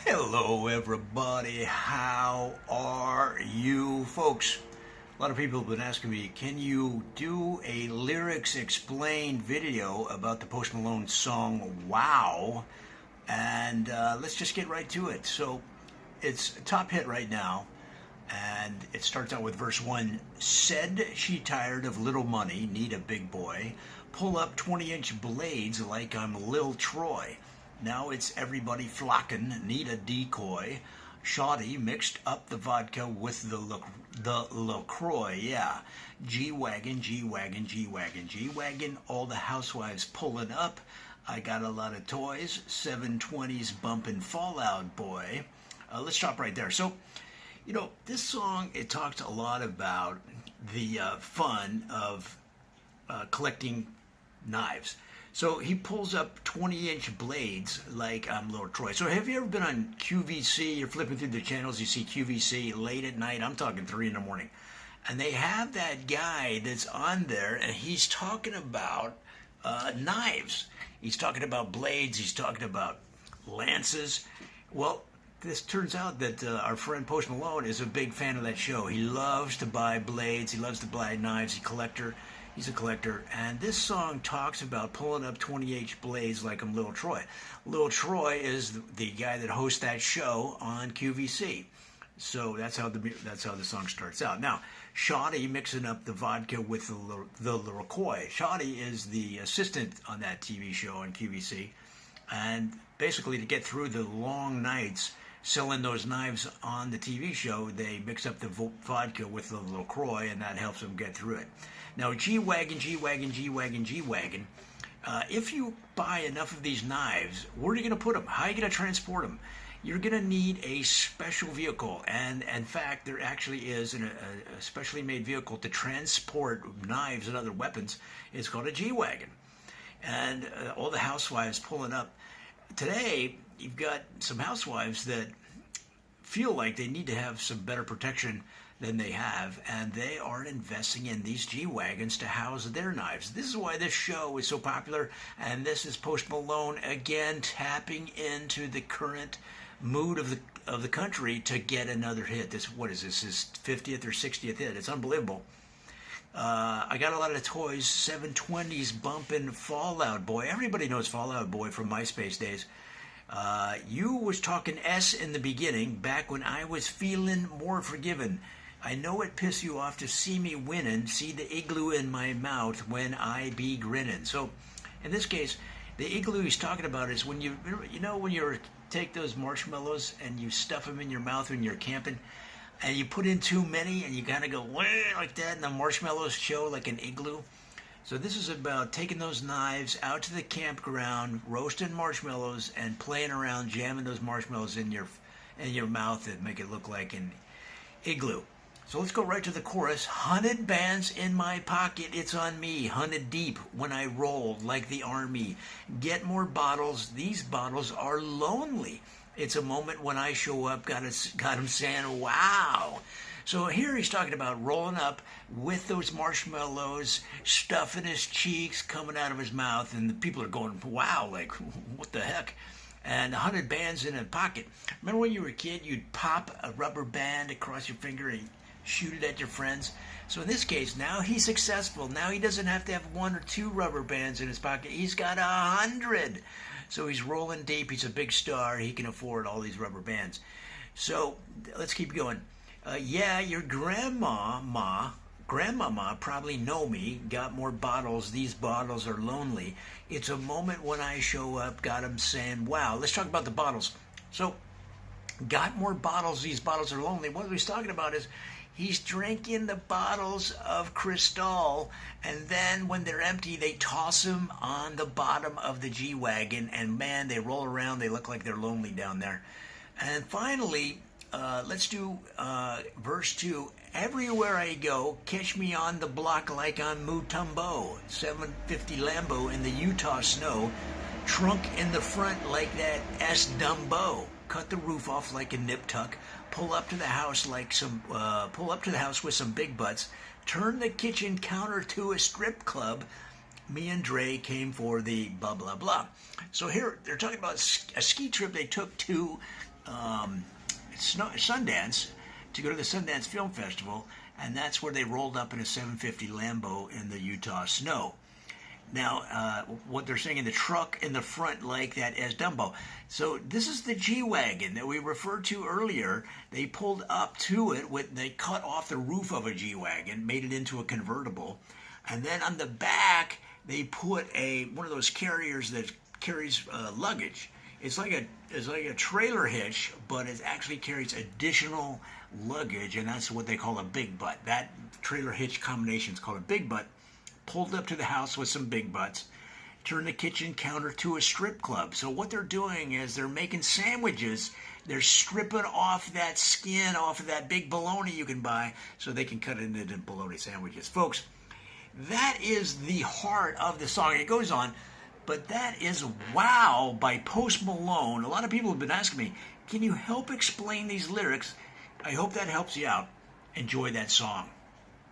Hello everybody, how are you folks? A lot of people have been asking me, can you do a lyrics explained video about the Post Malone song WoW? And let's just get right to it. So it's a top hit right now, and it starts out with verse 1. Said she tired of little money, need a big boy, pull up 20-inch blades like I'm Lil Troy. Now it's everybody flocking, need a decoy. Shoddy mixed up the vodka with the LaCroix, yeah. G-Wagon, G-Wagon, G-Wagon, G-Wagon, all the housewives pulling up. I got a lot of toys, 720s bumping Fallout Boy. Let's stop right there. So, you know, this song, it talks a lot about the fun of collecting knives. So he pulls up 20-inch blades like I'm Lil Troy. So have you ever been on QVC? You're flipping through the channels, you see QVC late at night. I'm talking 3 in the morning. And they have that guy that's on there, and he's talking about knives. He's talking about blades. He's talking about lances. Well, this turns out that our friend Post Malone is a big fan of that show. He loves to buy blades. He loves to buy knives. He's a collector, and this song talks about pulling up 20-inch blades like I'm Lil Troy. Lil Troy is the guy that hosts that show on QVC. So that's how the song starts out. Now, Shoddy mixing up the vodka with the LaCroix. Shoddy is the assistant on that TV show on QVC, and basically to get through the long nights selling those knives on the TV show, they mix up the vodka with the LaCroix, and that helps them get through it. Now, G-Wagon, G-Wagon, G-Wagon, G-Wagon, if you buy enough of these knives, where are you going to put them? How are you going to transport them? You're going to need a special vehicle, and in fact, there actually is a specially made vehicle to transport knives and other weapons. It's called a G-Wagon, and all the housewives pulling up. Today, you've got some housewives that feel like they need to have some better protection than they have, and they are investing in these G-Wagons to house their knives. This is why this show is so popular, and this is Post Malone again tapping into the current mood of the country to get another hit. What is this, his 50th or 60th hit? It's unbelievable. I got a lot of toys, 720s bumping Fallout Boy. Everybody knows Fallout Boy from MySpace days. You was talking S in the beginning, back when I was feeling more forgiven. I know it pisses you off to see me winning, see the igloo in my mouth when I be grinning. So, in this case, the igloo he's talking about is when you take those marshmallows and you stuff them in your mouth when you're camping, and you put in too many and you kind of go like that, and the marshmallows show like an igloo. So this is about taking those knives out to the campground, roasting marshmallows, and playing around, jamming those marshmallows in your mouth and make it look like an igloo. So let's go right to the chorus. 100 bands in my pocket, it's on me. 100 deep when I roll like the army. Get more bottles, these bottles are lonely. It's a moment when I show up, got him saying, wow. So here he's talking about rolling up with those marshmallows, stuffing his cheeks, coming out of his mouth, and the people are going, wow, like, what the heck? And 100 bands in a pocket. Remember when you were a kid, you'd pop a rubber band across your finger and shoot it at your friends? So in this case, now he's successful. Now he doesn't have to have 1 or 2 rubber bands in his pocket. He's got 100. So he's rolling deep. He's a big star. He can afford all these rubber bands. So let's keep going. Yeah, your grandmama probably know me. Got more bottles. These bottles are lonely. It's a moment when I show up. Got him saying, wow. Let's talk about the bottles. So, got more bottles. These bottles are lonely. What he's talking about is he's drinking the bottles of Cristal, and then when they're empty, they toss them on the bottom of the G-Wagon, and man, they roll around. They look like they're lonely down there. And finally, let's do verse 2. Everywhere I go, catch me on the block like I'm Mutombo. 750 Lambo in the Utah snow. Trunk in the front like that S. Dumbo. Cut the roof off like a nip tuck. Pull up to the house with some big butts. Turn the kitchen counter to a strip club. Me and Dre came for the blah, blah, blah. So here they're talking about a ski trip they took to Sundance to go to the Sundance Film Festival, and that's where they rolled up in a 750 Lambo in the Utah snow. Now, what they're saying in the truck in the front like that as Dumbo. So this is the G-Wagon that we referred to earlier. They pulled up to it, they cut off the roof of a G-Wagon, made it into a convertible, and then on the back they put one of those carriers that carries luggage. It's like a trailer hitch, but it actually carries additional luggage, and that's what they call a big butt. That trailer hitch combination is called a big butt. Pulled up to the house with some big butts, turned the kitchen counter to a strip club. So what they're doing is they're making sandwiches. They're stripping off that skin off of that big bologna you can buy so they can cut it into bologna sandwiches. Folks, that is the heart of the song. It goes on, but that is Wow by Post Malone. A lot of people have been asking me, can you help explain these lyrics? I hope that helps you out. Enjoy that song.